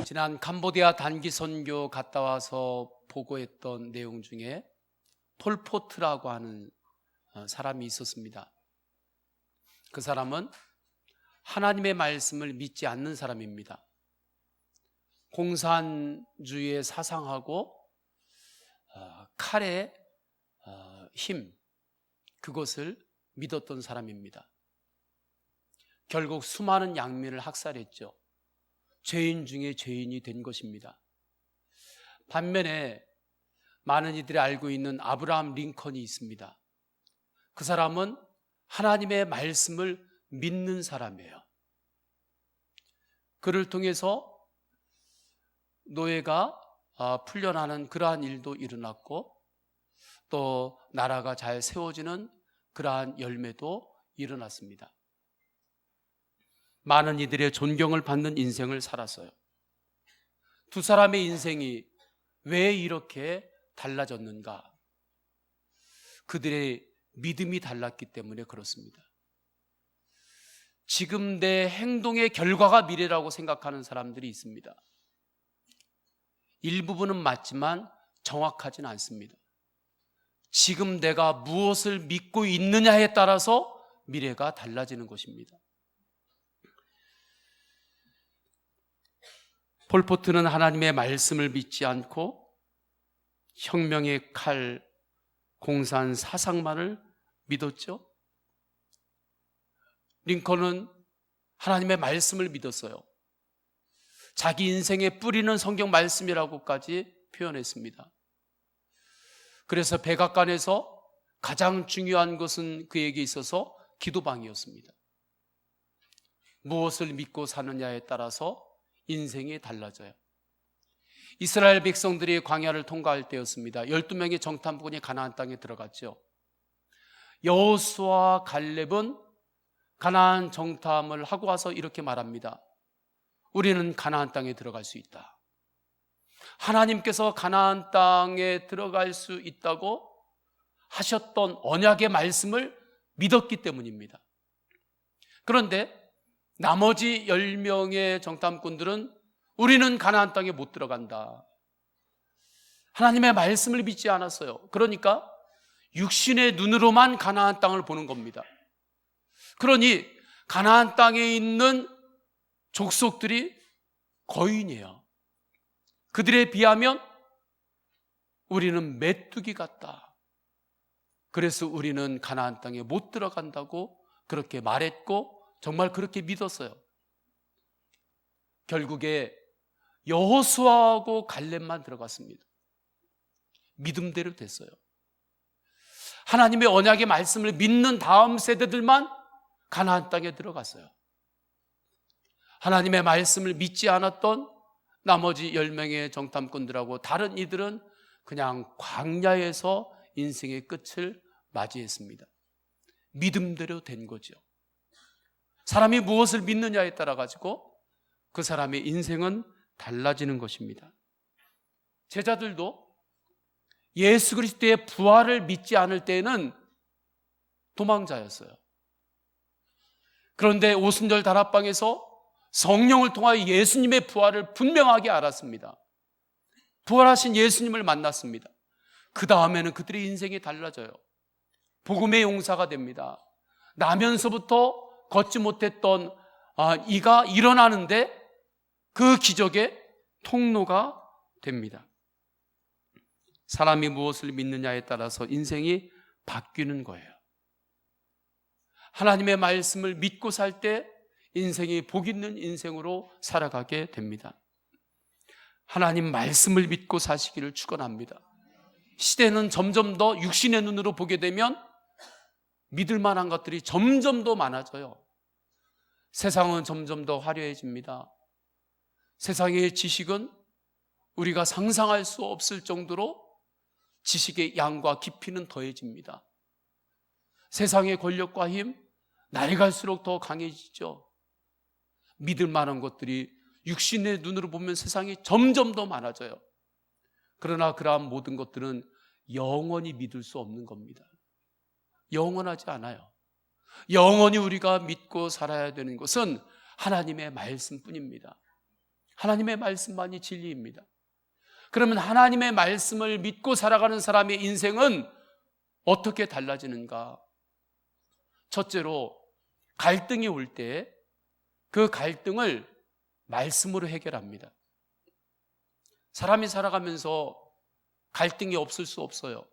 지난 캄보디아 단기 선교 갔다 와서 보고했던 내용 중에 폴포트라고 하는 사람이 있었습니다. 그 사람은 하나님의 말씀을 믿지 않는 사람입니다. 공산주의의 사상하고 칼의 힘, 그것을 믿었던 사람입니다. 결국 수많은 양민을 학살했죠. 죄인 중에 죄인이 된 것입니다. 반면에 많은 이들이 알고 있는 아브라함 링컨이 있습니다. 그 사람은 하나님의 말씀을 믿는 사람이에요. 그를 통해서 노예가 풀려나는 그러한 일도 일어났고, 또 나라가 잘 세워지는 그러한 열매도 일어났습니다. 많은 이들의 존경을 받는 인생을 살았어요. 두 사람의 인생이 왜 이렇게 달라졌는가? 그들의 믿음이 달랐기 때문에 그렇습니다. 지금 내 행동의 결과가 미래라고 생각하는 사람들이 있습니다. 일부분은 맞지만 정확하진 않습니다. 지금 내가 무엇을 믿고 있느냐에 따라서 미래가 달라지는 것입니다. 폴포트는 하나님의 말씀을 믿지 않고 혁명의 칼, 공산 사상만을 믿었죠. 링컨은 하나님의 말씀을 믿었어요. 자기 인생의 뿌리는 성경 말씀이라고까지 표현했습니다. 그래서 백악관에서 가장 중요한 것은 그에게 있어서 기도방이었습니다. 무엇을 믿고 사느냐에 따라서 인생이 달라져요. 이스라엘 백성들이 광야를 통과할 때였습니다. 12명의 정탐꾼이 가나안 땅에 들어갔죠. 여호수아와 갈렙은 가나안 정탐을 하고 와서 이렇게 말합니다. 우리는 가나안 땅에 들어갈 수 있다. 하나님께서 가나안 땅에 들어갈 수 있다고 하셨던 언약의 말씀을 믿었기 때문입니다. 그런데 나머지 10명의 정탐꾼들은 우리는 가나안 땅에 못 들어간다. 하나님의 말씀을 믿지 않았어요. 그러니까 육신의 눈으로만 가나안 땅을 보는 겁니다. 그러니 가나안 땅에 있는 족속들이 거인이에요. 그들에 비하면 우리는 메뚜기 같다. 그래서 우리는 가나안 땅에 못 들어간다고 그렇게 말했고, 정말 그렇게 믿었어요. 결국에 여호수아하고 갈렙만 들어갔습니다. 믿음대로 됐어요. 하나님의 언약의 말씀을 믿는 다음 세대들만 가나안 땅에 들어갔어요. 하나님의 말씀을 믿지 않았던 나머지 10명의 정탐꾼들하고 다른 이들은 그냥 광야에서 인생의 끝을 맞이했습니다. 믿음대로 된 거죠. 사람이 무엇을 믿느냐에 따라 가지고 그 사람의 인생은 달라지는 것입니다. 제자들도 예수 그리스도의 부활을 믿지 않을 때에는 도망자였어요. 그런데 오순절 다락방에서 성령을 통하여 예수님의 부활을 분명하게 알았습니다. 부활하신 예수님을 만났습니다. 그 다음에는 그들의 인생이 달라져요. 복음의 용사가 됩니다. 나면서부터 걷지 못했던 이가 일어나는데 그 기적의 통로가 됩니다. 사람이 무엇을 믿느냐에 따라서 인생이 바뀌는 거예요. 하나님의 말씀을 믿고 살 때 인생이 복 있는 인생으로 살아가게 됩니다. 하나님 말씀을 믿고 사시기를 축원합니다. 시대는 점점 더 육신의 눈으로 보게 되면 믿을 만한 것들이 점점 더 많아져요. 세상은 점점 더 화려해집니다. 세상의 지식은 우리가 상상할 수 없을 정도로 지식의 양과 깊이는 더해집니다. 세상의 권력과 힘, 날이 갈수록 더 강해지죠. 믿을 만한 것들이 육신의 눈으로 보면 세상이 점점 더 많아져요. 그러나 그러한 모든 것들은 영원히 믿을 수 없는 겁니다. 영원하지 않아요. 영원히 우리가 믿고 살아야 되는 것은 하나님의 말씀뿐입니다. 하나님의 말씀만이 진리입니다. 그러면 하나님의 말씀을 믿고 살아가는 사람의 인생은 어떻게 달라지는가? 첫째로, 갈등이 올 때 그 갈등을 말씀으로 해결합니다. 사람이 살아가면서 갈등이 없을 수 없어요.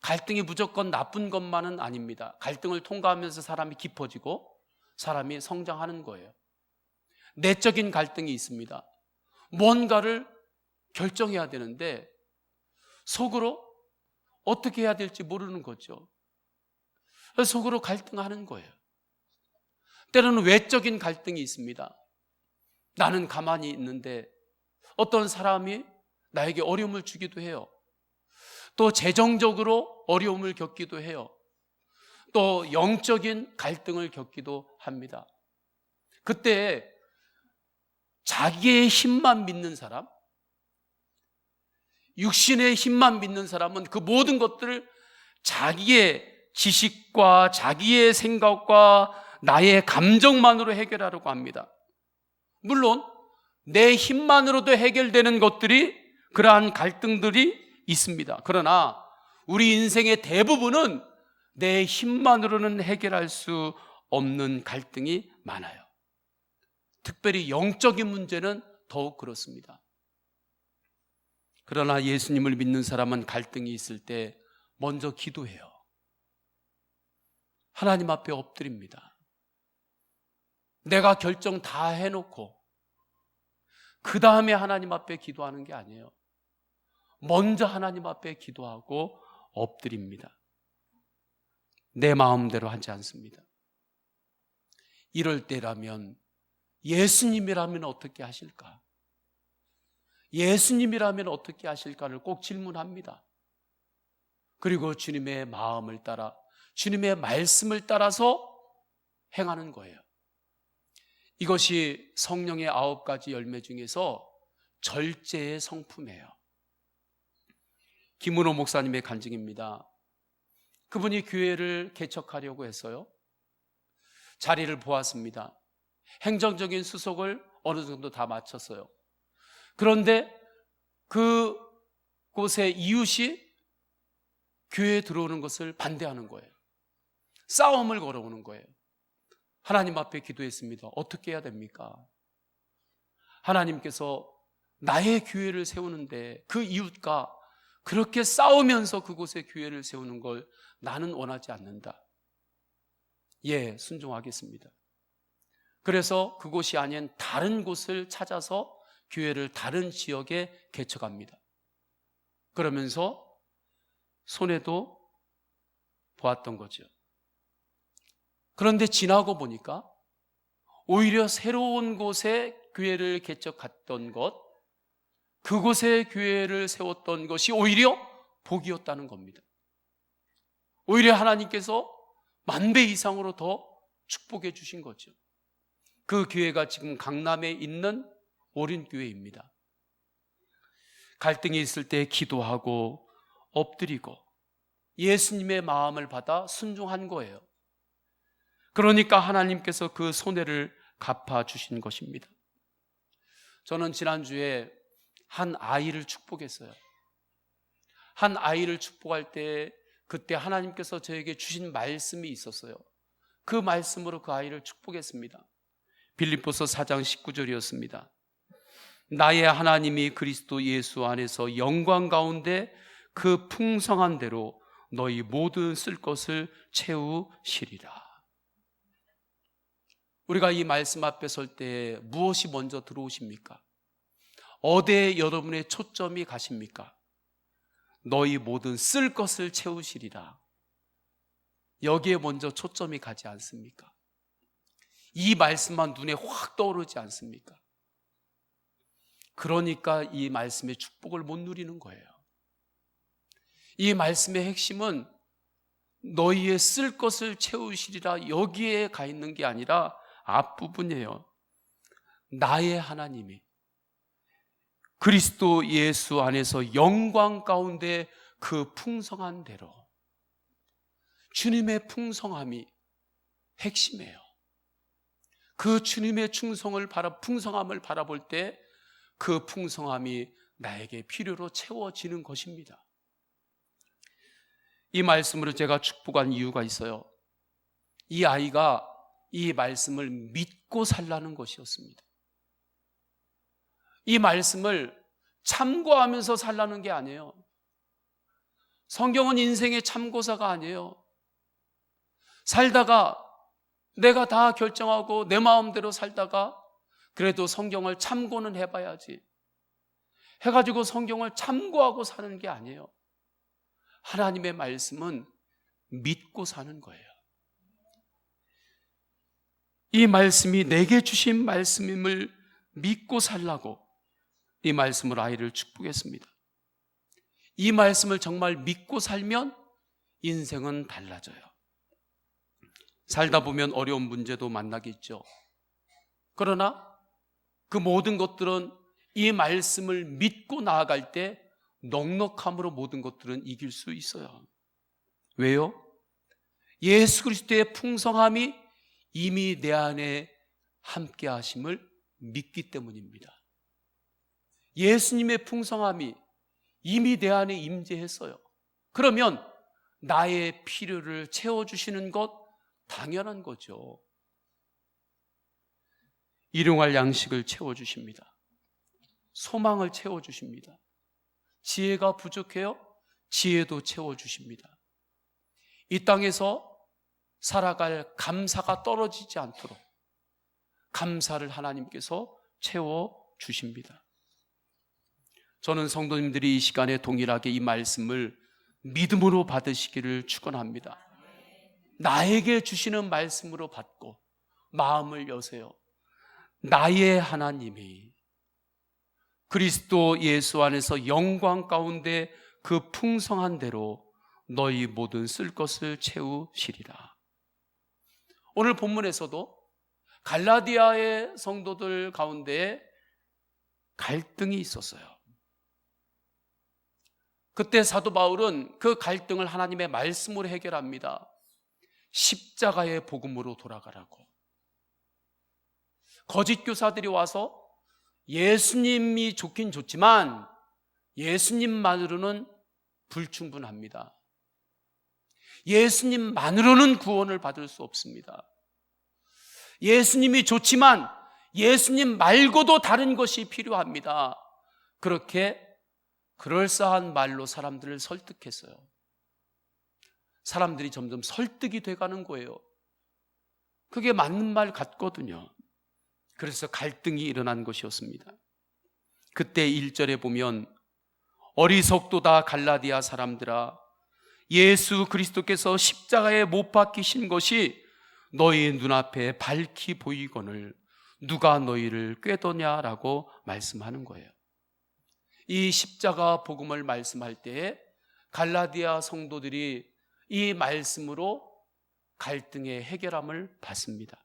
갈등이 무조건 나쁜 것만은 아닙니다. 갈등을 통과하면서 사람이 깊어지고 사람이 성장하는 거예요. 내적인 갈등이 있습니다. 뭔가를 결정해야 되는데 속으로 어떻게 해야 될지 모르는 거죠. 속으로 갈등하는 거예요. 때로는 외적인 갈등이 있습니다. 나는 가만히 있는데 어떤 사람이 나에게 어려움을 주기도 해요. 또 재정적으로 어려움을 겪기도 해요. 또 영적인 갈등을 겪기도 합니다. 그때 자기의 힘만 믿는 사람, 육신의 힘만 믿는 사람은 그 모든 것들을 자기의 지식과 자기의 생각과 나의 감정만으로 해결하려고 합니다. 물론 내 힘만으로도 해결되는 것들이, 그러한 갈등들이 있습니다. 그러나 우리 인생의 대부분은 내 힘만으로는 해결할 수 없는 갈등이 많아요. 특별히 영적인 문제는 더욱 그렇습니다. 그러나 예수님을 믿는 사람은 갈등이 있을 때 먼저 기도해요. 하나님 앞에 엎드립니다. 내가 결정 다 해놓고 그 다음에 하나님 앞에 기도하는 게 아니에요. 먼저 하나님 앞에 기도하고 엎드립니다. 내 마음대로 하지 않습니다. 이럴 때라면 예수님이라면 어떻게 하실까? 예수님이라면 어떻게 하실까를 꼭 질문합니다. 그리고 주님의 마음을 따라, 주님의 말씀을 따라서 행하는 거예요. 이것이 성령의 9가지 열매 중에서 절제의 성품이에요. 김은호 목사님의 간증입니다. 그분이 교회를 개척하려고 했어요. 자리를 보았습니다. 행정적인 수속을 어느 정도 다 마쳤어요. 그런데 그곳의 이웃이 교회에 들어오는 것을 반대하는 거예요. 싸움을 걸어오는 거예요. 하나님 앞에 기도했습니다. 어떻게 해야 됩니까? 하나님께서 나의 교회를 세우는데 그 이웃과 그렇게 싸우면서 그곳에 교회를 세우는 걸 나는 원하지 않는다. 예, 순종하겠습니다. 그래서 그곳이 아닌 다른 곳을 찾아서 교회를 다른 지역에 개척합니다. 그러면서 손해도 보았던 거죠. 그런데 지나고 보니까 오히려 새로운 곳에 교회를 개척했던 것, 그곳에 교회를 세웠던 것이 오히려 복이었다는 겁니다. 오히려 하나님께서 10,000배 이상으로 더 축복해 주신 거죠. 그 교회가 지금 강남에 있는 오륜교회입니다. 갈등이 있을 때 기도하고 엎드리고 예수님의 마음을 받아 순종한 거예요. 그러니까 하나님께서 그 손해를 갚아주신 것입니다. 저는 지난주에 한 아이를 축복했어요. 한 아이를 축복할 때 그때 하나님께서 저에게 주신 말씀이 있었어요. 그 말씀으로 그 아이를 축복했습니다. 빌립보서 4장 19절이었습니다. 나의 하나님이 그리스도 예수 안에서 영광 가운데 그 풍성한 대로 너희 모든 쓸 것을 채우시리라. 우리가 이 말씀 앞에 설 때 무엇이 먼저 들어오십니까? 어디에 여러분의 초점이 가십니까? 너희 모든 쓸 것을 채우시리라. 여기에 먼저 초점이 가지 않습니까? 이 말씀만 눈에 확 떠오르지 않습니까? 그러니까 이 말씀의 축복을 못 누리는 거예요. 이 말씀의 핵심은 너희의 쓸 것을 채우시리라, 여기에 가 있는 게 아니라 앞부분이에요. 나의 하나님이 그리스도 예수 안에서 영광 가운데 그 풍성한 대로, 주님의 풍성함이 핵심이에요. 그 주님의 풍성함을 바라볼 때 그 풍성함이 나에게 필요로 채워지는 것입니다. 이 말씀으로 제가 축복한 이유가 있어요. 이 아이가 이 말씀을 믿고 살라는 것이었습니다. 이 말씀을 참고하면서 살라는 게 아니에요. 성경은 인생의 참고사가 아니에요. 살다가 내가 다 결정하고 내 마음대로 살다가 그래도 성경을 참고는 해봐야지 해가지고 성경을 참고하고 사는 게 아니에요. 하나님의 말씀은 믿고 사는 거예요. 이 말씀이 내게 주신 말씀임을 믿고 살라고 이 말씀으로 아이를 축복했습니다. 이 말씀을 정말 믿고 살면 인생은 달라져요. 살다 보면 어려운 문제도 만나겠죠. 그러나 그 모든 것들은 이 말씀을 믿고 나아갈 때 넉넉함으로 모든 것들은 이길 수 있어요. 왜요? 예수 그리스도의 풍성함이 이미 내 안에 함께 하심을 믿기 때문입니다. 예수님의 풍성함이 이미 내 안에 임재했어요. 그러면 나의 필요를 채워주시는 것 당연한 거죠. 일용할 양식을 채워주십니다. 소망을 채워주십니다. 지혜가 부족해요? 지혜도 채워주십니다. 이 땅에서 살아갈 감사가 떨어지지 않도록 감사를 하나님께서 채워주십니다. 저는 성도님들이 이 시간에 동일하게 이 말씀을 믿음으로 받으시기를 축원합니다. 나에게 주시는 말씀으로 받고 마음을 여세요. 나의 하나님이 그리스도 예수 안에서 영광 가운데 그 풍성한 대로 너희 모든 쓸 것을 채우시리라. 오늘 본문에서도 갈라디아의 성도들 가운데 갈등이 있었어요. 그때 사도 바울은 그 갈등을 하나님의 말씀으로 해결합니다. 십자가의 복음으로 돌아가라고. 거짓 교사들이 와서 예수님이 좋긴 좋지만 예수님만으로는 불충분합니다. 예수님만으로는 구원을 받을 수 없습니다. 예수님이 좋지만 예수님 말고도 다른 것이 필요합니다. 그렇게 그럴싸한 말로 사람들을 설득했어요. 사람들이 점점 설득이 돼가는 거예요. 그게 맞는 말 같거든요. 그래서 갈등이 일어난 것이었습니다. 그때 1절에 보면 어리석도다 갈라디아 사람들아 예수 그리스도께서 십자가에 못 박히신 것이 너희 눈앞에 밝히 보이거늘 누가 너희를 꾀더냐라고 말씀하는 거예요. 이 십자가 복음을 말씀할 때에 갈라디아 성도들이 이 말씀으로 갈등의 해결함을 받습니다.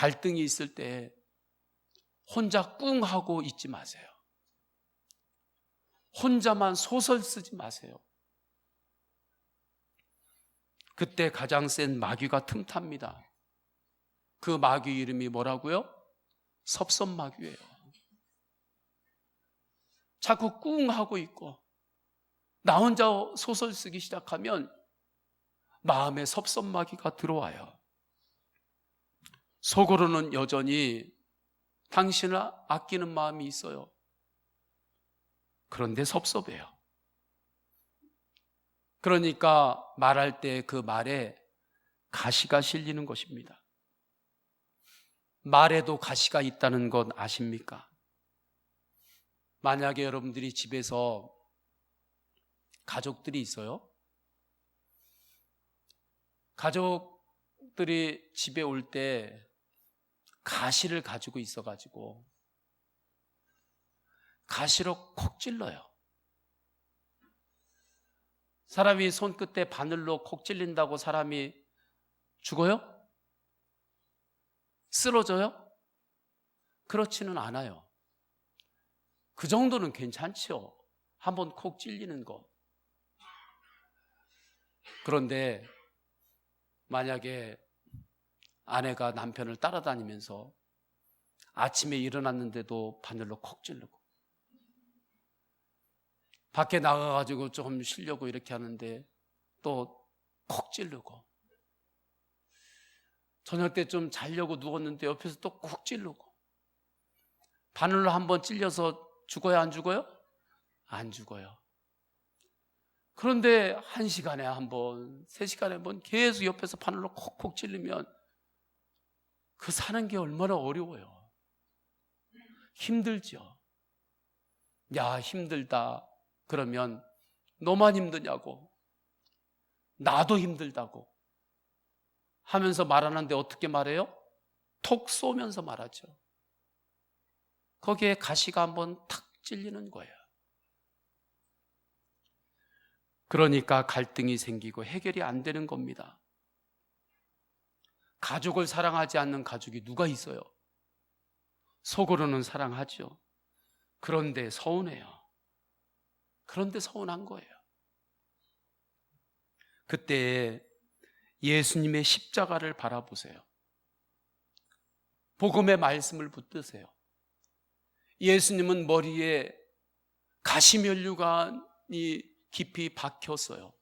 갈등이 있을 때 혼자 꿍 하고 있지 마세요. 혼자만 소설 쓰지 마세요. 그때 가장 센 마귀가 틈탑니다. 그 마귀 이름이 뭐라고요? 섭섭마귀예요. 자꾸 꿍 하고 있고 나 혼자 소설 쓰기 시작하면 마음에 섭섭마귀가 들어와요. 속으로는 여전히 당신을 아끼는 마음이 있어요. 그런데 섭섭해요. 그러니까 말할 때 그 말에 가시가 실리는 것입니다. 말에도 가시가 있다는 건 아십니까? 만약에 여러분들이 집에서 가족들이 있어요. 가족들이 집에 올 때 가시를 가지고 있어가지고 가시로 콕 찔러요. 사람이 손끝에 바늘로 콕 찔린다고 사람이 죽어요? 쓰러져요? 그렇지는 않아요. 그 정도는 괜찮죠. 한번 콕 찔리는 거. 그런데 만약에 아내가 남편을 따라다니면서 아침에 일어났는데도 바늘로 콕 찌르고, 밖에 나가가지고 좀 쉬려고 이렇게 하는데 또 콕 찌르고, 저녁 때 좀 자려고 누웠는데 옆에서 또 콕 찌르고, 바늘로 한번 찔려서 죽어요, 안 죽어요? 안 죽어요. 그런데 1시간에 한 번, 3시간에 한 번 계속 옆에서 바늘로 콕콕 찔리면 그 사는 게 얼마나 어려워요. 힘들죠. 야, 힘들다 그러면 너만 힘드냐고, 나도 힘들다고 하면서 말하는데 어떻게 말해요? 톡 쏘면서 말하죠. 거기에 가시가 한번 탁 찔리는 거예요. 그러니까 갈등이 생기고 해결이 안 되는 겁니다. 가족을 사랑하지 않는 가족이 누가 있어요? 속으로는 사랑하죠. 그런데 서운해요. 그런데 서운한 거예요. 그때 예수님의 십자가를 바라보세요. 복음의 말씀을 붙드세요. 예수님은 머리에 가시면류관이 깊이 박혔어요.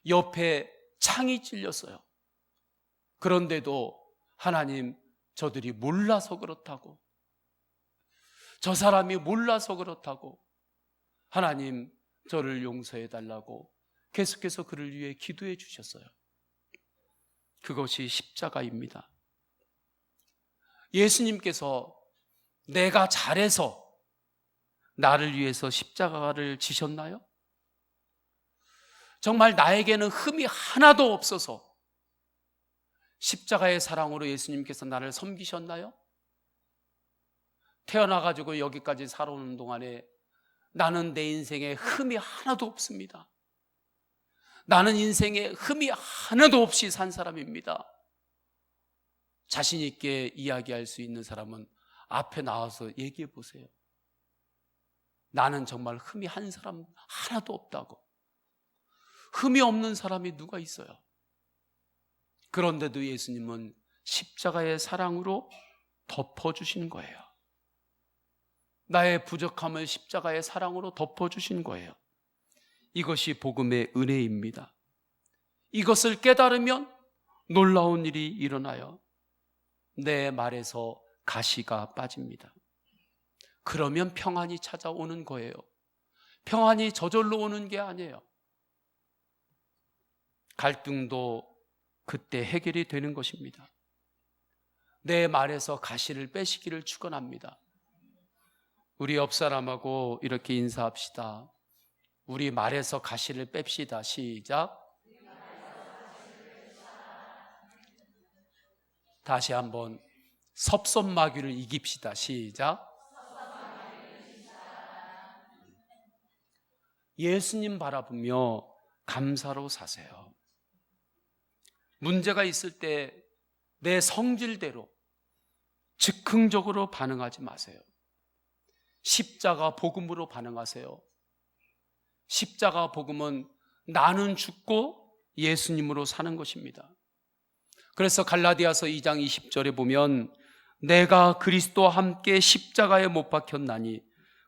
옆에 창이 찔렸어요. 그런데도 하나님, 저들이 몰라서 그렇다고, 저 사람이 몰라서 그렇다고, 하나님 저를 용서해 달라고 계속해서 그를 위해 기도해 주셨어요. 그것이 십자가입니다. 예수님께서 내가 잘해서 나를 위해서 십자가를 지셨나요? 정말 나에게는 흠이 하나도 없어서 십자가의 사랑으로 예수님께서 나를 섬기셨나요? 태어나가지고 여기까지 살아오는 동안에 나는 내 인생에 흠이 하나도 없습니다. 나는 인생에 흠이 하나도 없이 산 사람입니다. 자신 있게 이야기할 수 있는 사람은 앞에 나와서 얘기해 보세요. 나는 정말 흠이 한 사람 하나도 없다고. 흠이 없는 사람이 누가 있어요? 그런데도 예수님은 십자가의 사랑으로 덮어주신 거예요. 나의 부족함을 십자가의 사랑으로 덮어주신 거예요. 이것이 복음의 은혜입니다. 이것을 깨달으면 놀라운 일이 일어나요. 내 말에서 가시가 빠집니다. 그러면 평안이 찾아오는 거예요. 평안이 저절로 오는 게 아니에요. 갈등도 그때 해결이 되는 것입니다. 내 말에서 가시를 빼시기를 축원합니다. 우리 옆 사람하고 이렇게 인사합시다. 우리 말에서 가시를 뺍시다. 시작. 다시 한번 섭섭마귀를 이깁시다. 시작. 예수님 바라보며 감사로 사세요. 문제가 있을 때 내 성질대로 즉흥적으로 반응하지 마세요. 십자가 복음으로 반응하세요. 십자가 복음은 나는 죽고 예수님으로 사는 것입니다. 그래서 갈라디아서 2장 20절에 보면 내가 그리스도와 함께 십자가에 못 박혔나니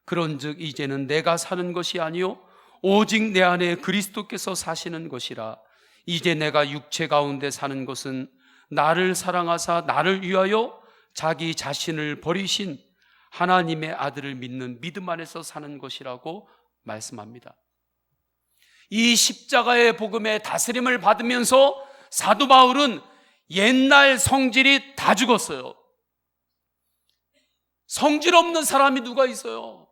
그런즉 이제는 내가 사는 것이 아니요 오직 내 안에 그리스도께서 사시는 것이라. 이제 내가 육체 가운데 사는 것은 나를 사랑하사 나를 위하여 자기 자신을 버리신 하나님의 아들을 믿는 믿음 안에서 사는 것이라고 말씀합니다. 이 십자가의 복음의 다스림을 받으면서 사도 바울은 옛날 성질이 다 죽었어요. 성질 없는 사람이 누가 있어요?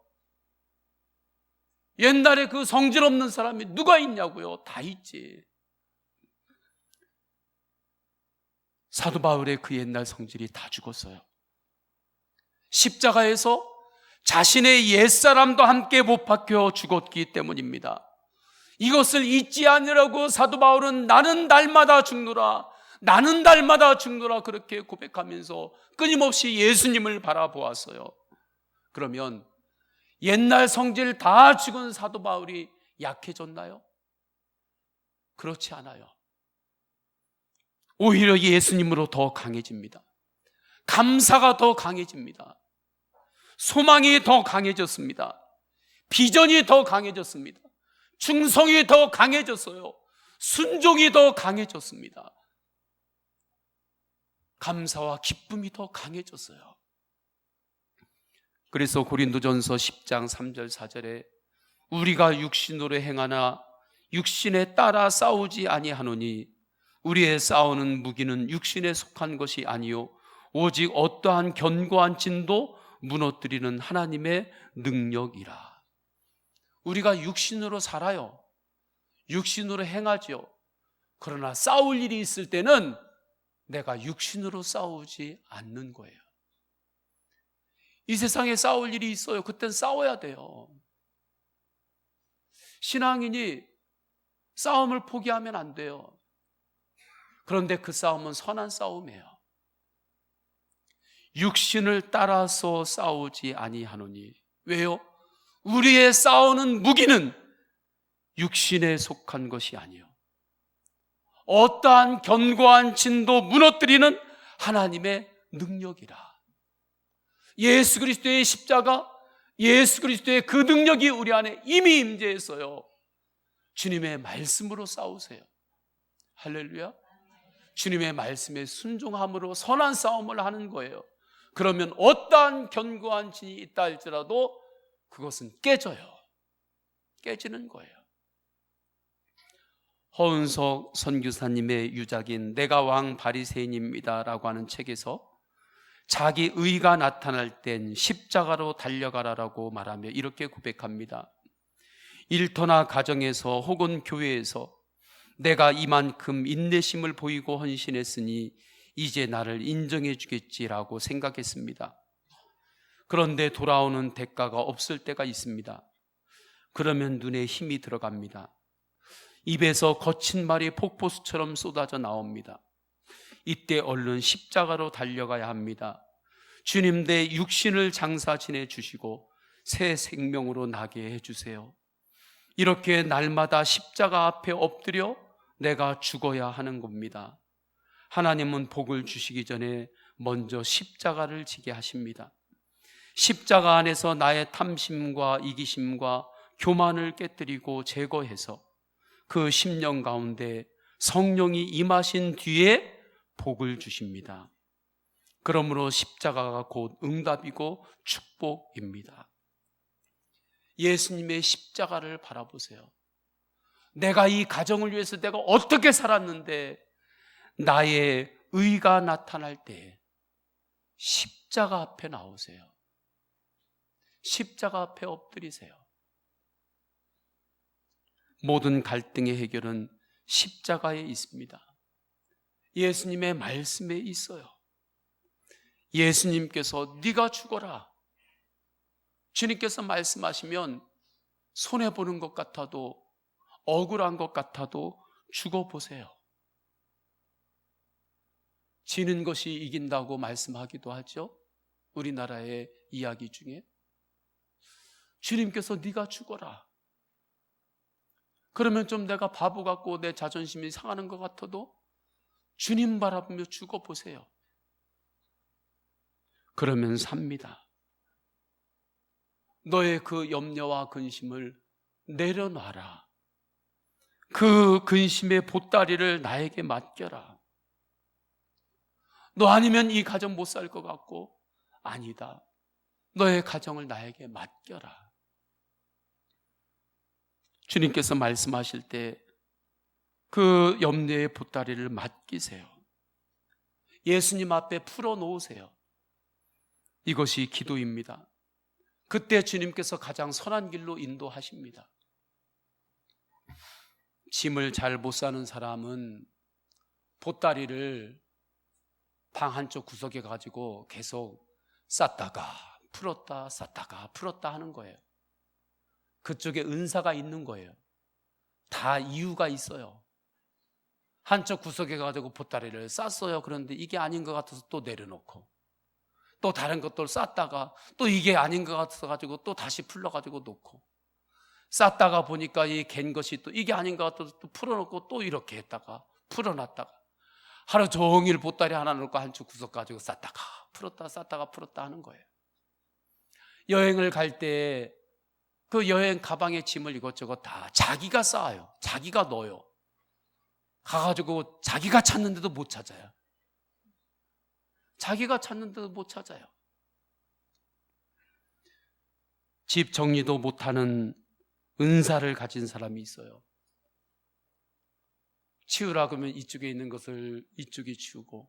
옛날에 그 성질 없는 사람이 누가 있냐고요? 다 있지. 사도 바울의 그 옛날 성질이 다 죽었어요. 십자가에서 자신의 옛사람도 함께 못 박혀 죽었기 때문입니다. 이것을 잊지 않으라고 사도 바울은 나는 날마다 죽노라, 나는 날마다 죽노라 그렇게 고백하면서 끊임없이 예수님을 바라보았어요. 그러면 옛날 성질 다 죽은 사도 바울이 약해졌나요? 그렇지 않아요. 오히려 예수님으로 더 강해집니다. 감사가 더 강해집니다. 소망이 더 강해졌습니다. 비전이 더 강해졌습니다. 충성이 더 강해졌어요. 순종이 더 강해졌습니다. 감사와 기쁨이 더 강해졌어요. 그래서 고린도전서 10장 3절 4절에 우리가 육신으로 행하나 육신에 따라 싸우지 아니하노니 우리의 싸우는 무기는 육신에 속한 것이 아니요 오직 어떠한 견고한 진도 무너뜨리는 하나님의 능력이라. 우리가 육신으로 살아요. 육신으로 행하죠. 그러나 싸울 일이 있을 때는 내가 육신으로 싸우지 않는 거예요. 이 세상에 싸울 일이 있어요. 그땐 싸워야 돼요. 신앙인이 싸움을 포기하면 안 돼요. 그런데 그 싸움은 선한 싸움이에요. 육신을 따라서 싸우지 아니하노니. 왜요? 우리의 싸우는 무기는 육신에 속한 것이 아니요 어떠한 견고한 진도 무너뜨리는 하나님의 능력이라. 예수 그리스도의 십자가, 예수 그리스도의 그 능력이 우리 안에 이미 임재했어요. 주님의 말씀으로 싸우세요. 할렐루야. 주님의 말씀에 순종함으로 선한 싸움을 하는 거예요. 그러면 어떠한 견고한 진이 있다 할지라도 그것은 깨져요. 깨지는 거예요. 허은석 선교사님의 유작인 내가 왕 바리새인입니다 라고 하는 책에서 자기 의가 나타날 땐 십자가로 달려가라라고 말하며 이렇게 고백합니다. 일터나 가정에서 혹은 교회에서 내가 이만큼 인내심을 보이고 헌신했으니 이제 나를 인정해 주겠지라고 생각했습니다. 그런데 돌아오는 대가가 없을 때가 있습니다. 그러면 눈에 힘이 들어갑니다. 입에서 거친 말이 폭포수처럼 쏟아져 나옵니다. 이때 얼른 십자가로 달려가야 합니다. 주님 내 육신을 장사 지내주시고 새 생명으로 나게 해주세요. 이렇게 날마다 십자가 앞에 엎드려 내가 죽어야 하는 겁니다. 하나님은 복을 주시기 전에 먼저 십자가를 지게 하십니다. 십자가 안에서 나의 탐심과 이기심과 교만을 깨뜨리고 제거해서 그 심령 가운데 성령이 임하신 뒤에 복을 주십니다. 그러므로 십자가가 곧 응답이고 축복입니다. 예수님의 십자가를 바라보세요. 내가 이 가정을 위해서 내가 어떻게 살았는데 나의 의가 나타날 때 십자가 앞에 나오세요. 십자가 앞에 엎드리세요. 모든 갈등의 해결은 십자가에 있습니다. 예수님의 말씀에 있어요. 예수님께서 네가 죽어라. 주님께서 말씀하시면 손해보는 것 같아도 억울한 것 같아도 죽어보세요. 지는 것이 이긴다고 말씀하기도 하죠. 우리나라의 이야기 중에 주님께서 네가 죽어라. 그러면 좀 내가 바보 같고 내 자존심이 상하는 것 같아도 주님 바라보며 죽어보세요. 그러면 삽니다. 너의 그 염려와 근심을 내려놔라. 그 근심의 보따리를 나에게 맡겨라. 너 아니면 이 가정 못 살 것 같고 아니다. 너의 가정을 나에게 맡겨라. 주님께서 말씀하실 때 그 염려의 보따리를 맡기세요. 예수님 앞에 풀어놓으세요. 이것이 기도입니다. 그때 주님께서 가장 선한 길로 인도하십니다. 짐을 잘 못 사는 사람은 보따리를 방 한쪽 구석에 가지고 계속 쌌다가 풀었다 쌌다가 풀었다 하는 거예요. 그쪽에 은사가 있는 거예요. 다 이유가 있어요. 한쪽 구석에 가지고 보따리를 쌌어요. 그런데 이게 아닌 것 같아서 또 내려놓고 또 다른 것들 쌌다가 또 이게 아닌 것 같아서 가지고 또 다시 풀러가지고 놓고 쌌다가 보니까 이 갠 것이 또 이게 아닌 것 같아서 또 풀어놓고 또 이렇게 했다가 풀어놨다가 하루 종일 보따리 하나 놓고 한쪽 구석 가지고 쌌다가 풀었다 쌌다가 풀었다 하는 거예요. 여행을 갈 때 그 여행 가방에 짐을 이것저것 다 자기가 쌓아요. 자기가 넣어요. 가가지고 자기가 찾는데도 못 찾아요. 자기가 찾는데도 못 찾아요. 집 정리도 못하는 은사를 가진 사람이 있어요. 치우라 그러면 이쪽에 있는 것을 이쪽에 치우고,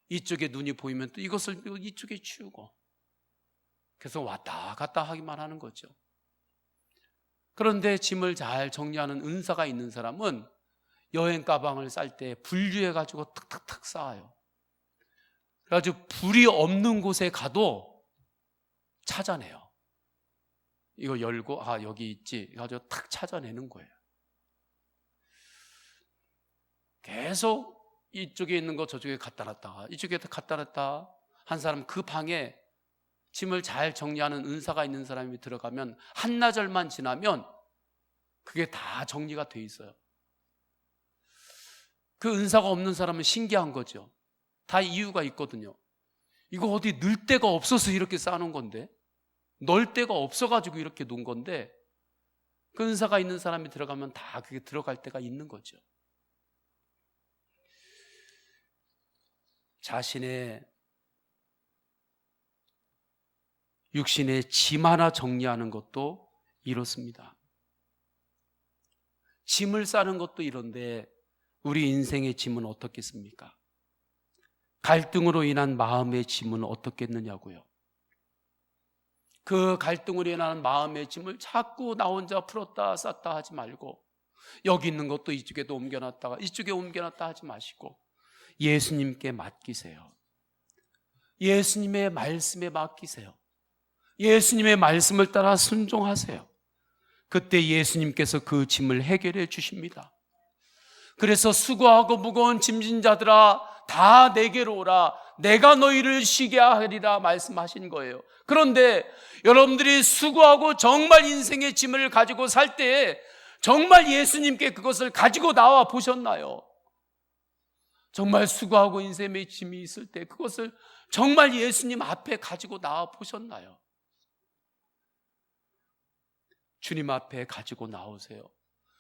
이쪽에 눈이 보이면 또 이것을 이쪽에 치우고, 그래서 왔다 갔다 하기만 하는 거죠. 그런데 짐을 잘 정리하는 은사가 있는 사람은 여행 가방을 쌀 때 분류해가지고 탁탁탁 쌓아요. 그래가지고 불이 없는 곳에 가도 찾아내요. 이거 열고 여기 있지 가지고 탁 찾아내는 거예요. 계속 이쪽에 있는 거 저쪽에 갖다 놨다가 이쪽에 갖다 놨다. 한 사람 그 방에 짐을 잘 정리하는 은사가 있는 사람이 들어가면 한나절만 지나면 그게 다 정리가 돼 있어요. 그 은사가 없는 사람은 신기한 거죠. 다 이유가 있거든요. 이거 어디 넣을 데가 없어서 이렇게 쌓아놓은 건데, 넣을 데가 없어가지고 이렇게 놓은 건데, 그 은사가 있는 사람이 들어가면 다 그게 들어갈 데가 있는 거죠. 자신의 육신의 짐 하나 정리하는 것도 이렇습니다. 짐을 싸는 것도 이런데 우리 인생의 짐은 어떻겠습니까? 갈등으로 인한 마음의 짐은 어떻겠느냐고요. 그 갈등으로 인한 마음의 짐을 자꾸 나 혼자 풀었다 쌌다 하지 말고, 여기 있는 것도 이쪽에도 옮겨놨다가 이쪽에 옮겨놨다 하지 마시고 예수님께 맡기세요. 예수님의 말씀에 맡기세요. 예수님의 말씀을 따라 순종하세요. 그때 예수님께서 그 짐을 해결해 주십니다. 그래서 수고하고 무거운 짐진 자들아 다 내게로 오라, 내가 너희를 쉬게 하리라 말씀하신 거예요. 그런데 여러분들이 수고하고 정말 인생의 짐을 가지고 살 때 정말 예수님께 그것을 가지고 나와 보셨나요? 정말 수고하고 인생의 짐이 있을 때 그것을 정말 예수님 앞에 가지고 나와 보셨나요? 주님 앞에 가지고 나오세요.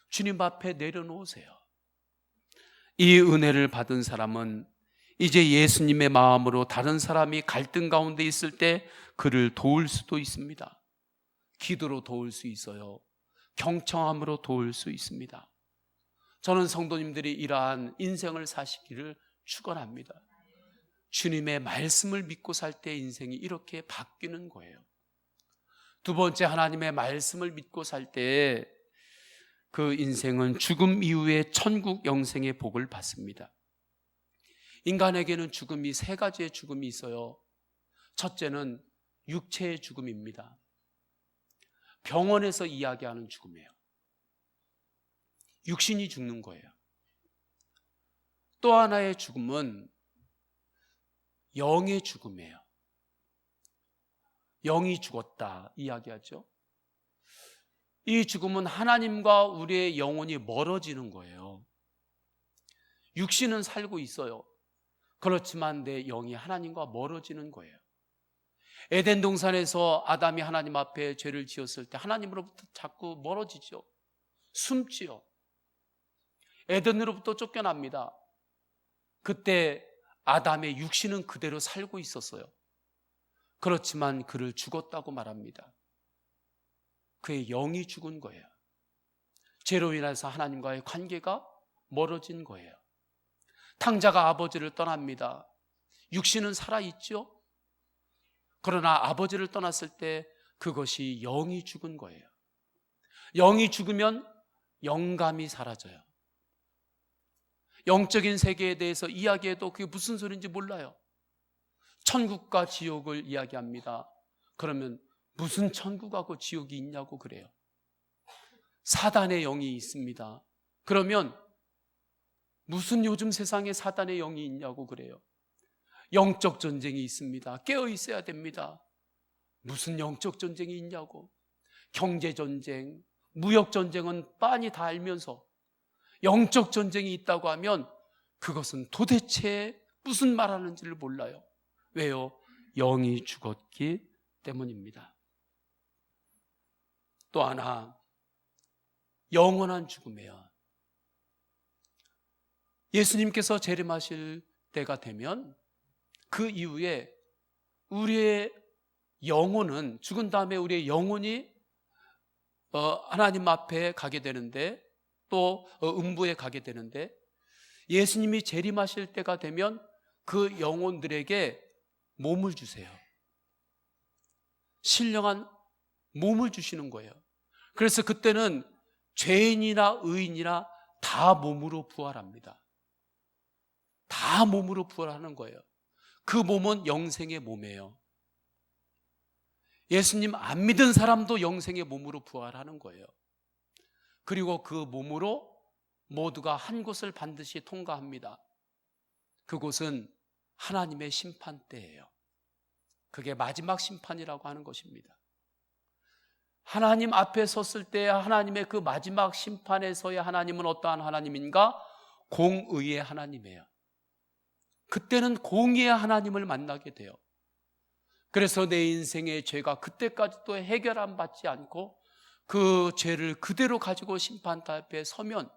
주님 앞에 내려놓으세요. 이 은혜를 받은 사람은 이제 예수님의 마음으로 다른 사람이 갈등 가운데 있을 때 그를 도울 수도 있습니다. 기도로 도울 수 있어요. 경청함으로 도울 수 있습니다. 저는 성도님들이 이러한 인생을 사시기를 축원합니다. 주님의 말씀을 믿고 살 때 인생이 이렇게 바뀌는 거예요. 두 번째, 하나님의 말씀을 믿고 살 때 그 인생은 죽음 이후에 천국 영생의 복을 받습니다. 인간에게는 죽음이 세 가지의 죽음이 있어요. 첫째는 육체의 죽음입니다. 병원에서 이야기하는 죽음이에요. 육신이 죽는 거예요. 또 하나의 죽음은 영의 죽음이에요. 영이 죽었다 이야기하죠. 이 죽음은 하나님과 우리의 영혼이 멀어지는 거예요. 육신은 살고 있어요. 그렇지만 내 영이 하나님과 멀어지는 거예요. 에덴 동산에서 아담이 하나님 앞에 죄를 지었을 때 하나님으로부터 자꾸 멀어지죠. 숨지요. 에덴으로부터 쫓겨납니다. 그때 아담의 육신은 그대로 살고 있었어요. 그렇지만 그를 죽었다고 말합니다. 그의 영이 죽은 거예요. 죄로 인해서 하나님과의 관계가 멀어진 거예요. 탕자가 아버지를 떠납니다. 육신은 살아있죠. 그러나 아버지를 떠났을 때 그것이 영이 죽은 거예요. 영이 죽으면 영감이 사라져요. 영적인 세계에 대해서 이야기해도 그게 무슨 소리인지 몰라요. 천국과 지옥을 이야기합니다. 그러면 무슨 천국하고 지옥이 있냐고 그래요. 사단의 영이 있습니다. 그러면 무슨 요즘 세상에 사단의 영이 있냐고 그래요. 영적 전쟁이 있습니다. 깨어 있어야 됩니다. 무슨 영적 전쟁이 있냐고. 경제 전쟁, 무역 전쟁은 빤히 다 알면서 영적 전쟁이 있다고 하면 그것은 도대체 무슨 말하는지를 몰라요. 왜요? 영이 죽었기 때문입니다. 또 하나, 영원한 죽음이에요. 예수님께서 재림하실 때가 되면 그 이후에 우리의 영혼은, 죽은 다음에 우리의 영혼이 하나님 앞에 가게 되는데, 또 음부에 가게 되는데, 예수님이 재림하실 때가 되면 그 영혼들에게 몸을 주세요. 신령한 몸을 주시는 거예요. 그래서 그때는 죄인이나 의인이나 다 몸으로 부활합니다. 다 몸으로 부활하는 거예요. 그 몸은 영생의 몸이에요. 예수님 안 믿은 사람도 영생의 몸으로 부활하는 거예요. 그리고 그 몸으로 모두가 한 곳을 반드시 통과합니다. 그곳은 하나님의 심판대예요. 그게 마지막 심판이라고 하는 것입니다. 하나님 앞에 섰을 때 하나님의 그 마지막 심판에서의 하나님은 어떠한 하나님인가? 공의의 하나님이에요. 그때는 공의의 하나님을 만나게 돼요. 그래서 내 인생의 죄가 그때까지도 해결 받지 않고 그 죄를 그대로 가지고 심판대 앞에 서면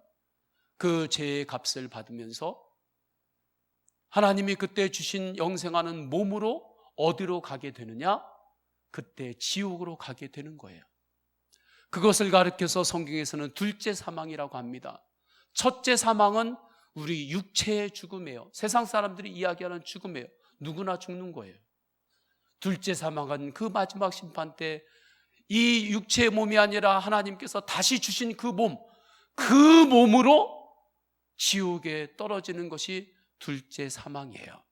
그 죄의 값을 받으면서 하나님이 그때 주신 영생하는 몸으로 어디로 가게 되느냐? 그때 지옥으로 가게 되는 거예요. 그것을 가르쳐서 성경에서는 둘째 사망이라고 합니다. 첫째 사망은 우리 육체의 죽음이에요. 세상 사람들이 이야기하는 죽음이에요. 누구나 죽는 거예요. 둘째 사망은 그 마지막 심판 때 이 육체의 몸이 아니라 하나님께서 다시 주신 그 몸, 그 몸으로 지옥에 떨어지는 것이 둘째 사망이에요.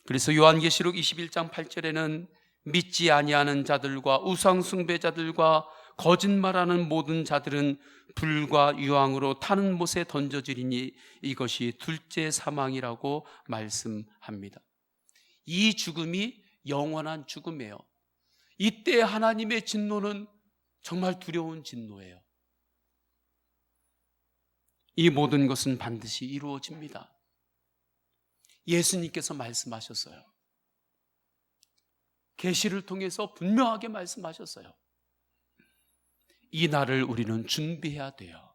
그래서 요한계시록 21장 8절에는 믿지 아니하는 자들과 우상 숭배자들과 거짓말하는 모든 자들은 불과 유황으로 타는 못에 던져지리니 이것이 둘째 사망이라고 말씀합니다. 이 죽음이 영원한 죽음이에요. 이때 하나님의 진노는 정말 두려운 진노예요. 이 모든 것은 반드시 이루어집니다. 예수님께서 말씀하셨어요. 계시를 통해서 분명하게 말씀하셨어요. 이 날을 우리는 준비해야 돼요.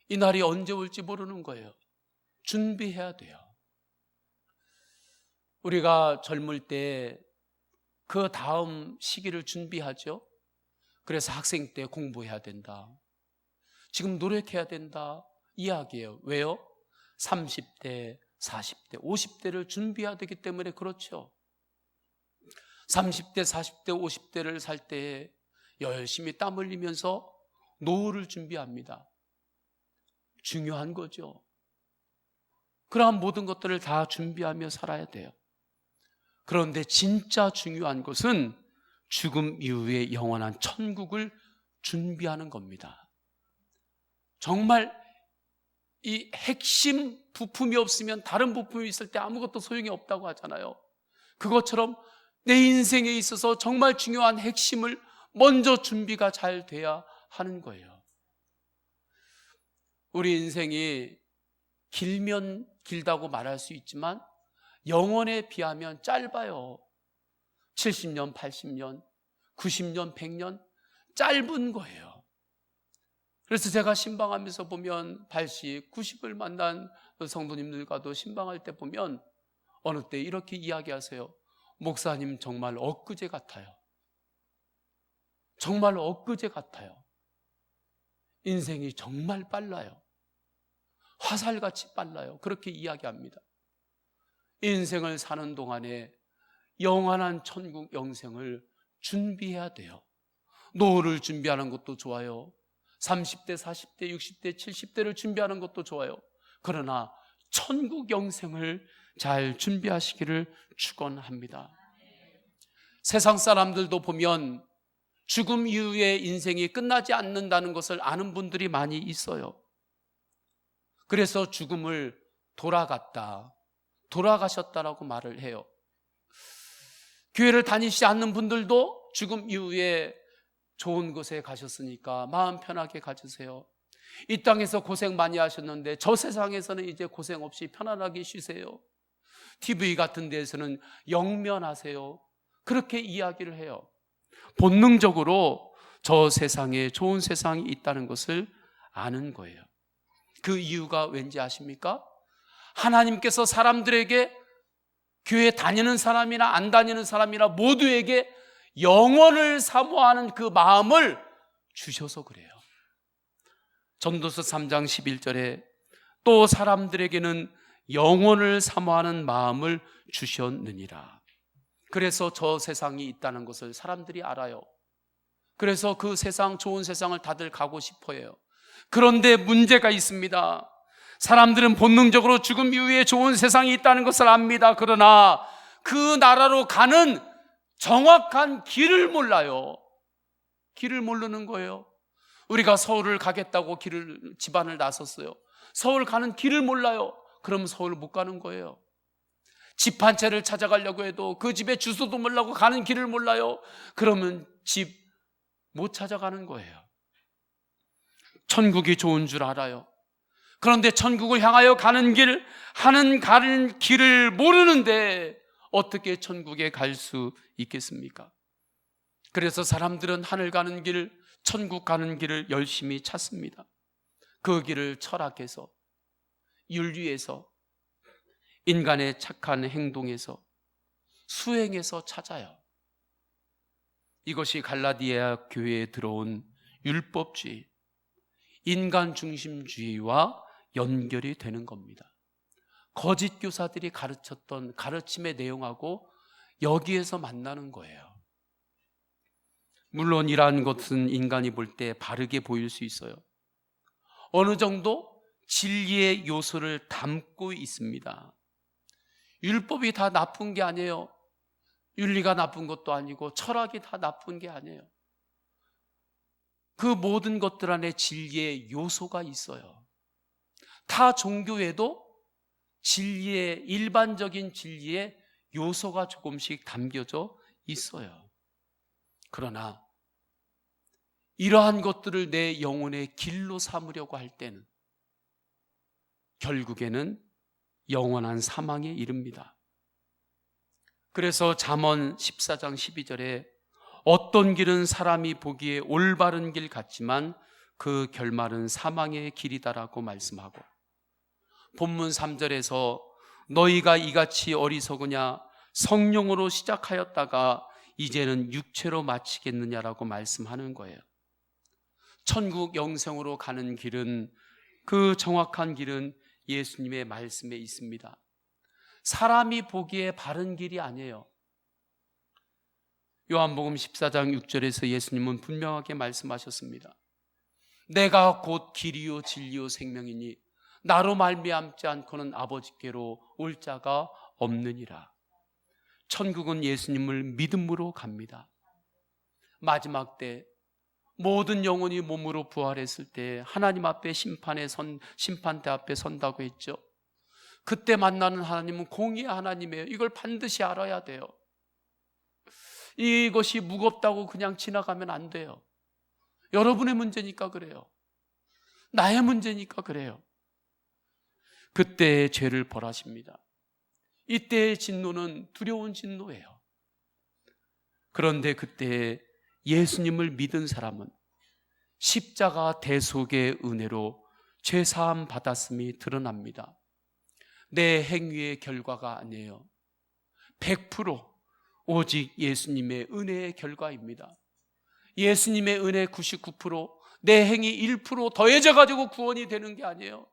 이 날이 언제 올지 모르는 거예요. 준비해야 돼요. 우리가 젊을 때 그 다음 시기를 준비하죠. 그래서 학생 때 공부해야 된다. 지금 노력해야 된다. 이야기예요. 왜요? 30대, 40대, 50대를 준비해야 되기 때문에 그렇죠. 30대, 40대, 50대를 살 때 열심히 땀 흘리면서 노후를 준비합니다. 중요한 거죠. 그러한 모든 것들을 다 준비하며 살아야 돼요. 그런데 진짜 중요한 것은 죽음 이후에 영원한 천국을 준비하는 겁니다. 정말 이 핵심 부품이 없으면 다른 부품이 있을 때 아무것도 소용이 없다고 하잖아요. 그것처럼 내 인생에 있어서 정말 중요한 핵심을 먼저 준비가 잘 돼야 하는 거예요. 우리 인생이 길면 길다고 말할 수 있지만 영원에 비하면 짧아요. 70년, 80년, 90년, 100년 짧은 거예요. 그래서 제가 신방하면서 보면 80, 90을 만난 성도님들과도 신방할 때 보면 어느 때 이렇게 이야기하세요. 목사님 정말 엊그제 같아요. 정말 엊그제 같아요. 인생이 정말 빨라요. 화살같이 빨라요. 그렇게 이야기합니다. 인생을 사는 동안에 영원한 천국 영생을 준비해야 돼요. 노후를 준비하는 것도 좋아요. 30대, 40대, 60대, 70대를 준비하는 것도 좋아요. 그러나 천국 영생을 잘 준비하시기를 축원합니다. 세상 사람들도 보면 죽음 이후에 인생이 끝나지 않는다는 것을 아는 분들이 많이 있어요. 그래서 죽음을 돌아가셨다라고 말을 해요. 교회를 다니시지 않는 분들도 죽음 이후에 좋은 곳에 가셨으니까 마음 편하게 가주세요. 이 땅에서 고생 많이 하셨는데 저 세상에서는 이제 고생 없이 편안하게 쉬세요. TV 같은 데에서는 영면하세요, 그렇게 이야기를 해요. 본능적으로 저 세상에 좋은 세상이 있다는 것을 아는 거예요. 그 이유가 왠지 아십니까? 하나님께서 사람들에게, 교회 다니는 사람이나 안 다니는 사람이나 모두에게 영원을 사모하는 그 마음을 주셔서 그래요. 전도서 3장 11절에 또 사람들에게는 영원을 사모하는 마음을 주셨느니라. 그래서 저 세상이 있다는 것을 사람들이 알아요. 그래서 그 세상, 좋은 세상을 다들 가고 싶어 해요. 그런데 문제가 있습니다. 사람들은 본능적으로 죽음 이후에 좋은 세상이 있다는 것을 압니다. 그러나 그 나라로 가는 정확한 길을 몰라요. 길을 모르는 거예요. 우리가 서울을 가겠다고 집안을 나섰어요. 서울 가는 길을 몰라요. 그럼 서울 못 가는 거예요. 집 한 채를 찾아가려고 해도 그 집의 주소도 몰라고 가는 길을 몰라요. 그러면 집 못 찾아가는 거예요. 천국이 좋은 줄 알아요. 그런데 천국을 향하여 가는 길을 모르는데 어떻게 천국에 갈 수 있겠습니까? 그래서 사람들은 하늘 가는 길, 천국 가는 길을 열심히 찾습니다. 그 길을 철학해서, 윤리에서, 인간의 착한 행동에서, 수행에서 찾아요. 이것이 갈라디아 교회에 들어온 율법주의, 인간 중심주의와 연결이 되는 겁니다. 거짓 교사들이 가르쳤던 가르침의 내용하고 여기에서 만나는 거예요. 물론 이러한 것은 인간이 볼 때 바르게 보일 수 있어요. 어느 정도 진리의 요소를 담고 있습니다. 율법이 다 나쁜 게 아니에요. 윤리가 나쁜 것도 아니고 철학이 다 나쁜 게 아니에요. 그 모든 것들 안에 진리의 요소가 있어요. 타 종교에도 일반적인 진리의 요소가 조금씩 담겨져 있어요. 그러나 이러한 것들을 내 영혼의 길로 삼으려고 할 때는 결국에는 영원한 사망에 이릅니다. 그래서 잠언 14장 12절에 어떤 길은 사람이 보기에 올바른 길 같지만 그 결말은 사망의 길이다라고 말씀하고, 본문 3절에서 너희가 이같이 어리석으냐, 성령으로 시작하였다가 이제는 육체로 마치겠느냐라고 말씀하는 거예요. 천국 영생으로 가는 길은, 그 정확한 길은 예수님의 말씀에 있습니다. 사람이 보기에 바른 길이 아니에요. 요한복음 14장 6절에서 예수님은 분명하게 말씀하셨습니다. 내가 곧 길이요 진리요 생명이니 나로 말미암지 않고는 아버지께로 올 자가 없느니라. 천국은 예수님을 믿음으로 갑니다. 마지막 때 모든 영혼이 몸으로 부활했을 때 하나님 앞에 심판대 앞에 선다고 했죠. 그때 만나는 하나님은 공의의 하나님이에요. 이걸 반드시 알아야 돼요. 이것이 무겁다고 그냥 지나가면 안 돼요. 여러분의 문제니까 그래요. 나의 문제니까 그래요. 그때의 죄를 벌하십니다. 이때의 진노는 두려운 진노예요. 그런데 그때 예수님을 믿은 사람은 십자가 대속의 은혜로 죄사함 받았음이 드러납니다. 내 행위의 결과가 아니에요. 100% 오직 예수님의 은혜의 결과입니다. 예수님의 은혜 99%, 내 행위 1% 더해져 가지고 구원이 되는 게 아니에요.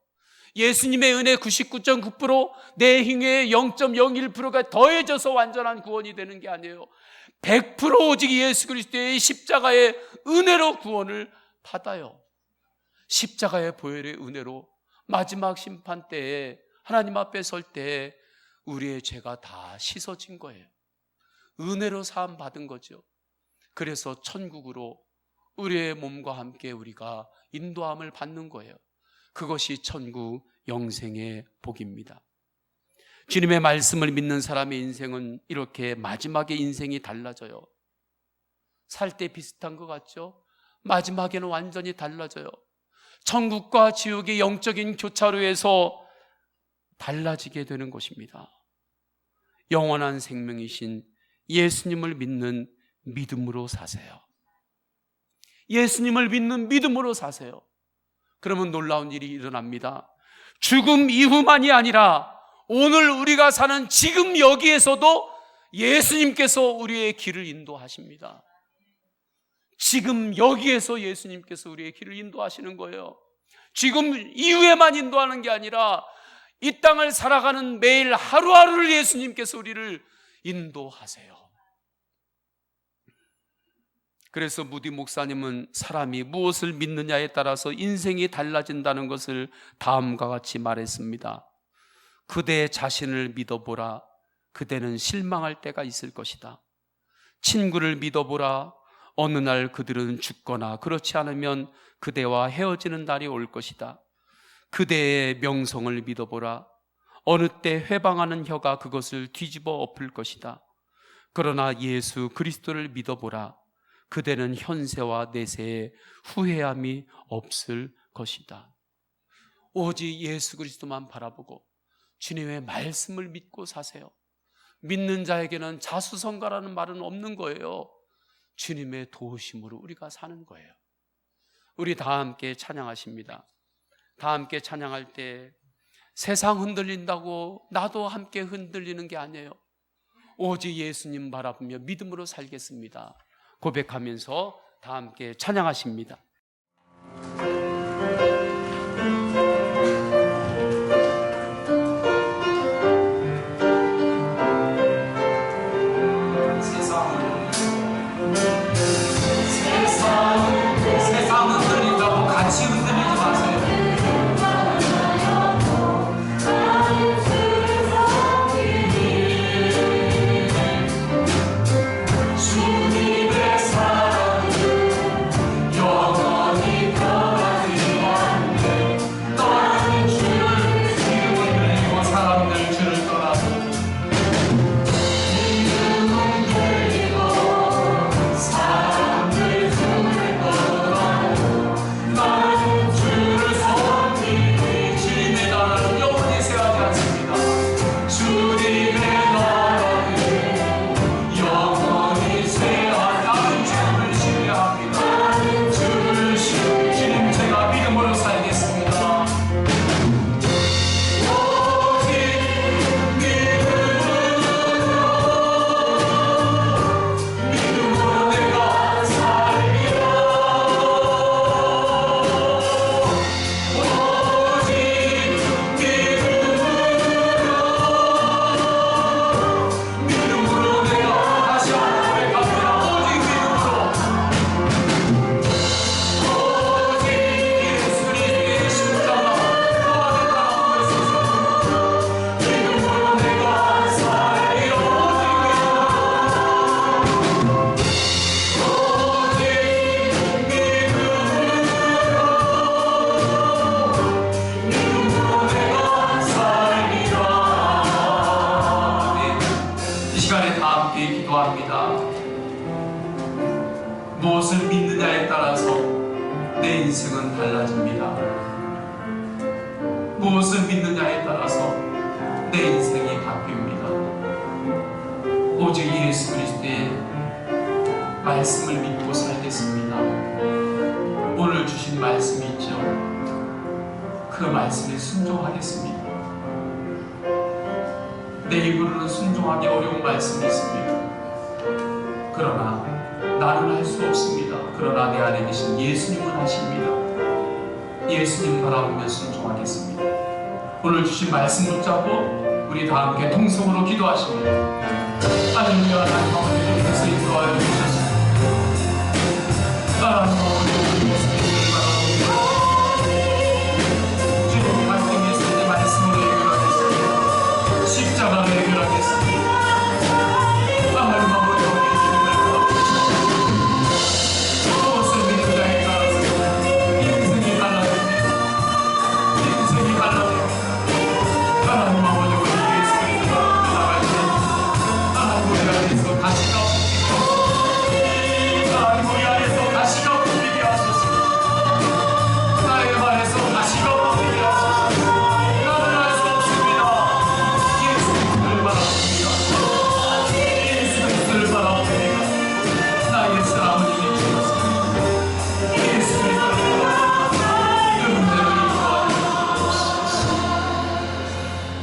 예수님의 은혜 99.9%, 내 행위의 0.01%가 더해져서 완전한 구원이 되는 게 아니에요. 100% 오직 예수 그리스도의 십자가의 은혜로 구원을 받아요. 십자가의 보혈의 은혜로 마지막 심판 때에 하나님 앞에 설 때 우리의 죄가 다 씻어진 거예요. 은혜로 사함 받은 거죠. 그래서 천국으로 우리의 몸과 함께 우리가 인도함을 받는 거예요. 그것이 천국 영생의 복입니다. 주님의 말씀을 믿는 사람의 인생은 이렇게 마지막에 인생이 달라져요. 살 때 비슷한 것 같죠? 마지막에는 완전히 달라져요. 천국과 지옥의 영적인 교차로에서 달라지게 되는 것입니다. 영원한 생명이신 예수님을 믿는 믿음으로 사세요. 예수님을 믿는 믿음으로 사세요. 그러면 놀라운 일이 일어납니다. 죽음 이후만이 아니라 오늘 우리가 사는 지금 여기에서도 예수님께서 우리의 길을 인도하십니다. 지금 여기에서 예수님께서 우리의 길을 인도하시는 거예요. 지금 이후에만 인도하는 게 아니라 이 땅을 살아가는 매일 하루하루를 예수님께서 우리를 인도하세요. 그래서 무디 목사님은 사람이 무엇을 믿느냐에 따라서 인생이 달라진다는 것을 다음과 같이 말했습니다. 그대 자신을 믿어보라. 그대는 실망할 때가 있을 것이다. 친구를 믿어보라. 어느 날 그들은 죽거나 그렇지 않으면 그대와 헤어지는 날이 올 것이다. 그대의 명성을 믿어보라. 어느 때 회방하는 혀가 그것을 뒤집어 엎을 것이다. 그러나 예수 그리스도를 믿어보라. 그대는 현세와 내세에 후회함이 없을 것이다. 오직 예수 그리스도만 바라보고 주님의 말씀을 믿고 사세요. 믿는 자에게는 자수성가라는 말은 없는 거예요. 주님의 도우심으로 우리가 사는 거예요. 우리 다 함께 찬양하십니다. 다 함께 찬양할 때 세상 흔들린다고 나도 함께 흔들리는 게 아니에요. 오직 예수님 바라보며 믿음으로 살겠습니다 고백하면서 다 함께 찬양하십니다. 세상 흔들린다고 같이 흔들리지 마세요. 무엇을 믿느냐에 따라서 내 인생은 달라집니다. 무엇을 믿느냐에 따라서 내 인생이 바뀝니다. 오직 예수 그리스도의 말씀을 믿고 살겠습니다. 오늘 주신 말씀이 있죠. 그 말씀에 순종하겠습니다. 내 입으로는 순종하기 어려운 말씀이 있습니다. 그러나 나는 할 수 없습니다. 그러나 내 안에 계신 예수님은 하십니다. 예수님 바라보며 순종하겠습니다. 오늘 주신 말씀 붙잡고 우리 다 함께 통성으로 기도하십니다. 할렐루야. 하나님 아버지 주께서 인도하여 주셨습니다. 하나님 아버지 예수님을 바라보며 주님 말씀 예수님의 말씀으로 해결하겠습니다. 십자가로 해결하겠습니다. 하나님 아버지 예수님을 바라보며 무엇을 믿느냐에 따라서 인생이 달라집니다. 인생이 달라집니다. 하나님 아버지 우리 예수 그리스도가 나갈 때 하나님 우리 안에서 가시가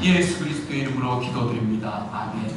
예수 그리스도의 이름으로 기도드립니다. 아멘.